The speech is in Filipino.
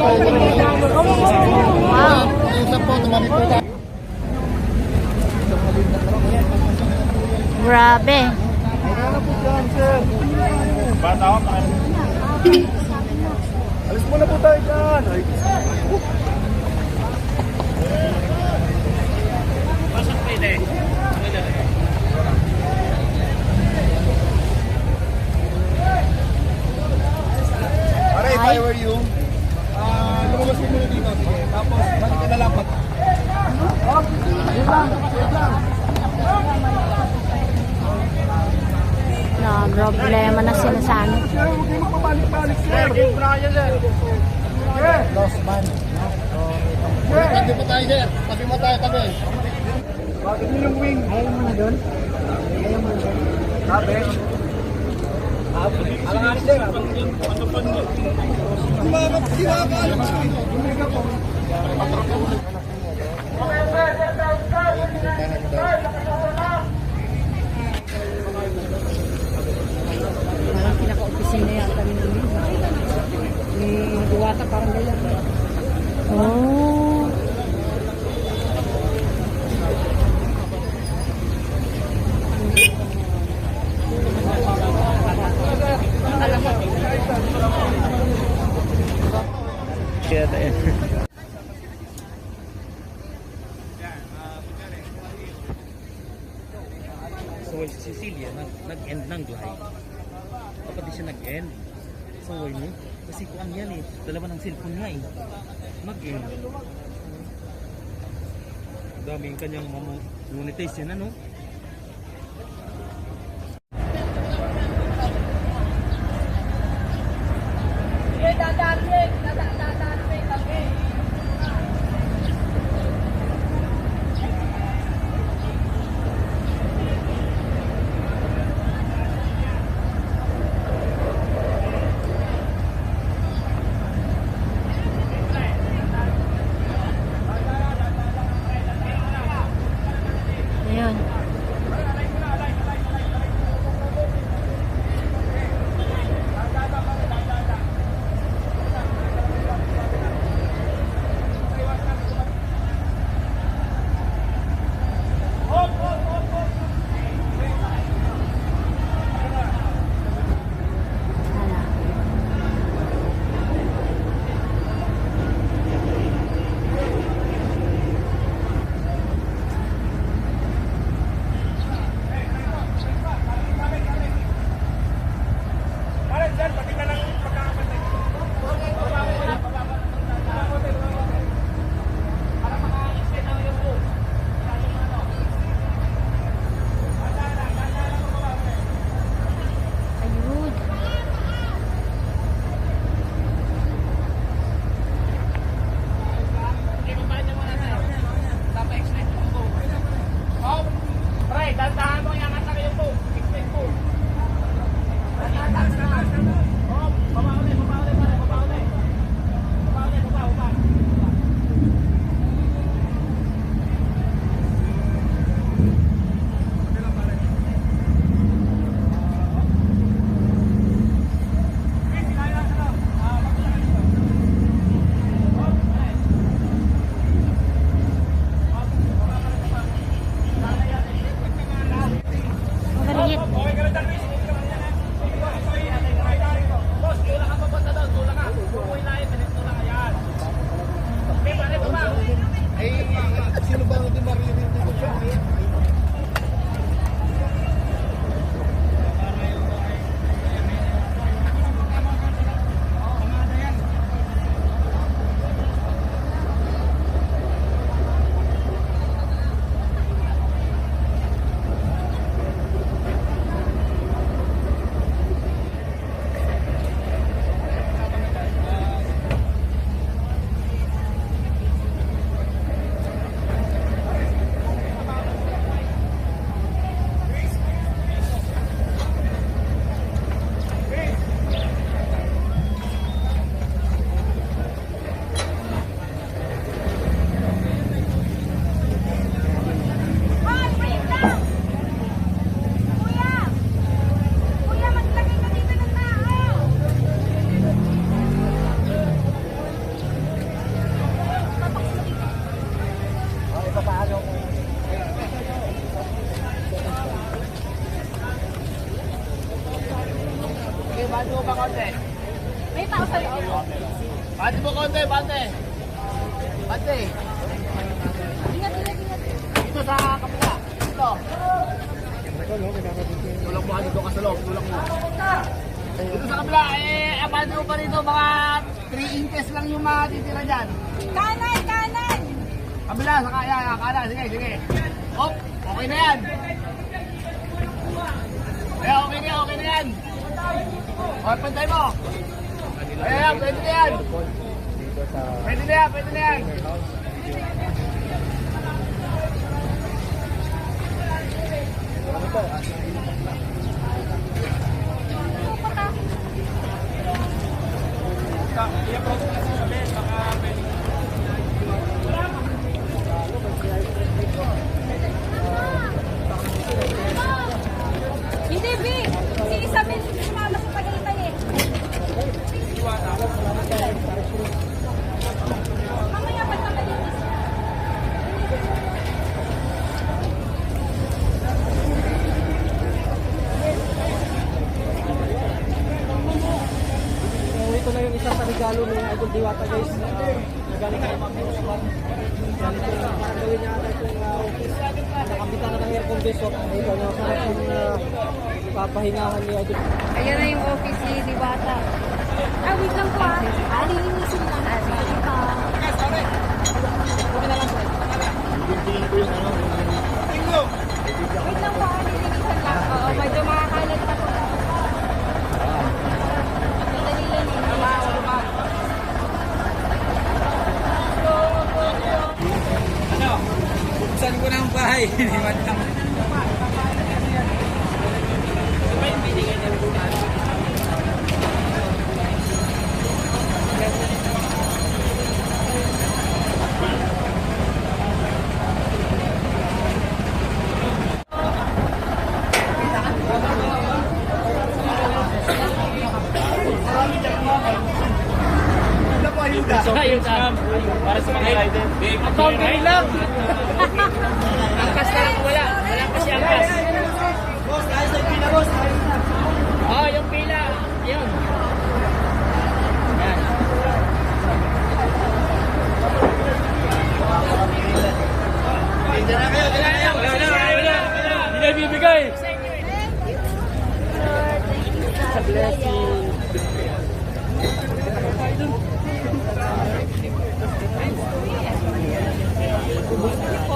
Wow. Grabe. Alis muna po tayo dyan. Pasok pwede. Pare, if I were you, lumabas ko muna dito. Tapos, balik ka na lang. Na problema na sila sa ano. Sir, huwag kayo magpapalik-balik, sir. Game mo na kayo, sir. Lost man. Tabi mo tayo, sir. Tabi mo tayo, tabi. Bakit mo yung wing? Ayaw mo na doon? Ayaw mo na doon? Tabi. Alangan, sir. Di ba alam mo? Bumili po. Parang pinaka-opisina yata ni Mami. Ni Duwata parang ganyan. Oh. So si Cecilia nag-end ng glide. Kapag di siya nag-end, so mo kasi kuan yan eh, dalawa ng cellphone niya eh. Mag-end. Dami yung kanyang monetize yan ano. Ayun. pa konti. May tao sa loob. Bante mo konti, bante. Bante. Ingat, ingat, ingat. Dito sa kapila. Dito. Tulak mo dito ka sa loob. Tulak mo. Dito sa kapila. Abante mo pa rito. Mga 3 inches lang yung matitira dyan. Kanan, kanan! Kabila, sa kaya. Kanan. Sige, sige. Hop. Okay na yan. Okay na yan. Okay, pantay mo. Ayan, pwede na yan. Pwede na yan. Hindi, B! Si Isabel, sumama sa Tagaytay eh. Mamaya pa naman yung isa. Ito na yung isa sa regalo ng Idol Diwata guys. Nagaling kay Ma'am Rosman. Galing ko na para gawin niya ata itong office. Nakambitan na ng air condition. Ito na sarap yung papahingahan ni Idol. Ayan na yung office ni Diwata. Ah, wait lang po ah. Lilinisin lang. Sige pa. Wait lang po ah. Lilinisan lang. Oo, medyo makakalat na po. Madali lang yun. Buksan ko na ang bahay. Hindi man lang. Ayun, para sa mga rider. Accounting lang. Angkas na lang wala. Wala kasi angkas. Boss, tayo sa pila, boss. Oh, yung pila. Yun. Yan. Wala. Hindi na bibigay. Thank you po.